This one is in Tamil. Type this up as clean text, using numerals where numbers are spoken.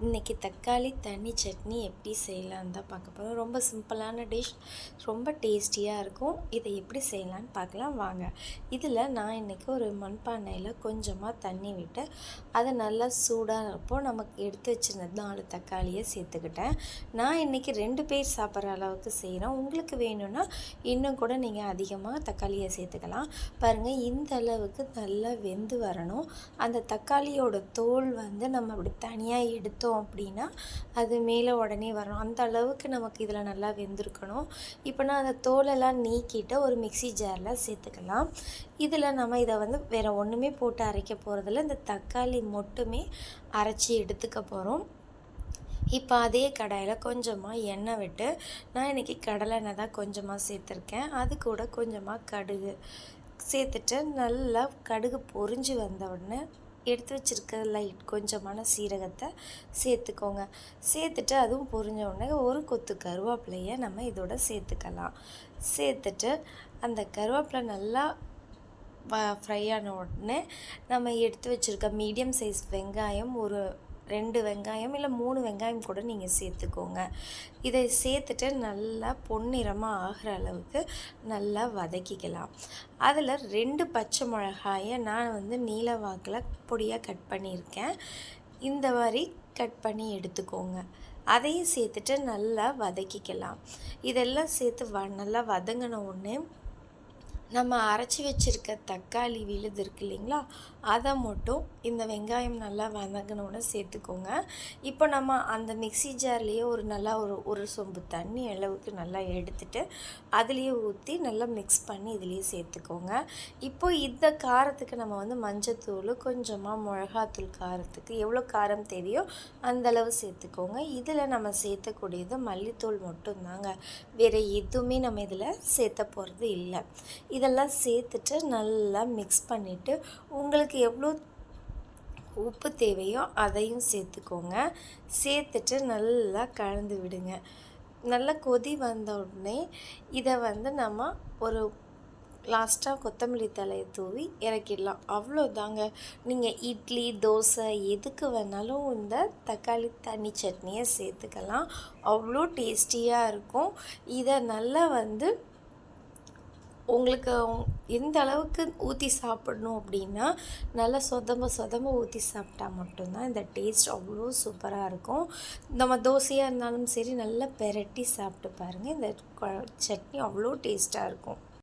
இன்றைக்கி தக்காளி தண்ணி சட்னி எப்படி செய்யலான்னு தான் பார்க்க போகிறோம். ரொம்ப சிம்பிளான டிஷ், ரொம்ப டேஸ்டியாக இருக்கும். இதை எப்படி செய்யலான்னு பார்க்கலாம் வாங்க. இதில் நான் இன்றைக்கி ஒரு மண்பானையில் கொஞ்சமாக தண்ணி விட்டு அதை நல்லா சூடாகிறப்போ நமக்கு எடுத்து வச்சிருந்த 4 தக்காளியை சேர்த்துக்கிட்டேன். நான் இன்றைக்கி 2 பேர் சாப்பிட்ற அளவுக்கு செய்கிறேன். உங்களுக்கு வேணும்னா இன்னும் கூட நீங்கள் அதிகமாக தக்காளியை சேர்த்துக்கலாம். பாருங்கள், இந்த அளவுக்கு நல்லா வெந்து வரணும். அந்த தக்காளியோட தோல் நம்ம அப்படி தனியாக எடுத்தோம் அப்படின்னா அது மேலே உடனே வரும். அந்த அளவுக்கு நமக்கு இதில் நல்லா வெந்திருக்கணும். இப்போ நான் அந்த தோலெல்லாம் நீக்கிட்டு ஒரு மிக்ஸி ஜாரில் சேர்த்துக்கலாம். இதில் நம்ம இதை வேறு ஒன்றுமே போட்டு அரைக்க போகிறதில்ல, இந்த தக்காளி மட்டுமே அரைச்சி எடுத்துக்க போகிறோம். இப்போ அதே கடாயில் கொஞ்சமாக எண்ணெய் விட்டு, நான் இன்றைக்கி கடலை எண்ணெய் தான் கொஞ்சமாக சேர்த்துருக்கேன். அது கூட கொஞ்சமாக கடுகு சேர்த்துட்டு நல்லா கடுகு பொரிஞ்சு வந்த உடனே எடுத்து வச்சுருக்க லைட் கொஞ்சமான சீரகத்தை சேர்த்துக்கோங்க. சேர்த்துட்டு அதுவும் பொரிஞ்ச உடனே ஒரு கொத்து கருவேப்பிலையை நம்ம இதோட சேர்த்துக்கலாம். சேர்த்துட்டு அந்த கருவேப்பிலை நல்லா ஃப்ரை ஆன உடனே நம்ம எடுத்து வச்சுருக்க மீடியம் சைஸ் வெங்காயம், ஒரு 2 வெங்காயம் இல்லை 3 வெங்காயம் கூட நீங்கள் சேர்த்துக்கோங்க. இதை சேர்த்துட்டு நல்லா பொன்னிறமாக ஆகிற அளவுக்கு நல்லா வதக்கிக்கலாம். அதில் 2 பச்சை மிளகாயை நான் நீல வாக்கில் பொடியாக கட் பண்ணியிருக்கேன். இந்த மாதிரி கட் பண்ணி எடுத்துக்கோங்க. அதையும் சேர்த்துட்டு நல்லா வதக்கிக்கலாம். இதெல்லாம் சேர்த்து நல்லா வதங்கின உடனே நம்ம அரைச்சி வச்சுருக்க தக்காளி விழுது இருக்கு இல்லைங்களா, அதை மட்டும் இந்த வெங்காயம் நல்லா வதங்கினோன்னு சேர்த்துக்கோங்க. இப்போ நம்ம அந்த மிக்ஸி ஜார்லேயே ஒரு சொம்பு தண்ணி அளவுக்கு நல்லா எடுத்துட்டு அதுலேயே ஊற்றி நல்லா மிக்ஸ் பண்ணி இதுலேயே சேர்த்துக்கோங்க. இப்போ இந்த காரத்துக்கு நம்ம மஞ்சத்தூள், கொஞ்சமாக மிளகாத்தூள், காரத்துக்கு எவ்வளோ காரம் தேவையோ அந்தளவு சேர்த்துக்கோங்க. இதில் நம்ம சேர்த்தக்கூடியது மல்லித்தூள் மட்டும்தாங்க, வேறு எதுவுமே நம்ம இதில் சேர்த்த போகிறது இல்லை. இதெல்லாம் சேர்த்துட்டு நல்லா மிக்ஸ் பண்ணிவிட்டு உங்களுக்கு எவ்வளோ உப்பு தேவையோ அதையும் சேர்த்துக்கோங்க. சேர்த்துட்டு நல்லா கலந்து விடுங்க. நல்லா கொதி வந்த உடனே இதை நம்ம ஒரு லாஸ்ட்டாக கொத்தமல்லி தலையை தூவி இறக்கிடலாம். அவ்வளோதாங்க. நீங்கள் இட்லி, தோசை எதுக்கு வேணாலும் இந்த தக்காளி தண்ணி சட்னியை சேர்த்துக்கலாம். அவ்வளோ டேஸ்டியாக இருக்கும். இதை நல்லா உங்களுக்கு எந்த அளவுக்கு ஊற்றி சாப்பிடணும் அப்படின்னா நல்லா சொதம்ப ஊற்றி சாப்பிட்டா மட்டும்தான் இந்த டேஸ்ட் அவ்வளோ சூப்பராக இருக்கும். நம்ம தோசையாக இருந்தாலும் சரி நல்லா பெரட்டி சாப்பிட்டு பாருங்கள். இந்த சட்னி அவ்வளோ டேஸ்ட்டாக இருக்கும்.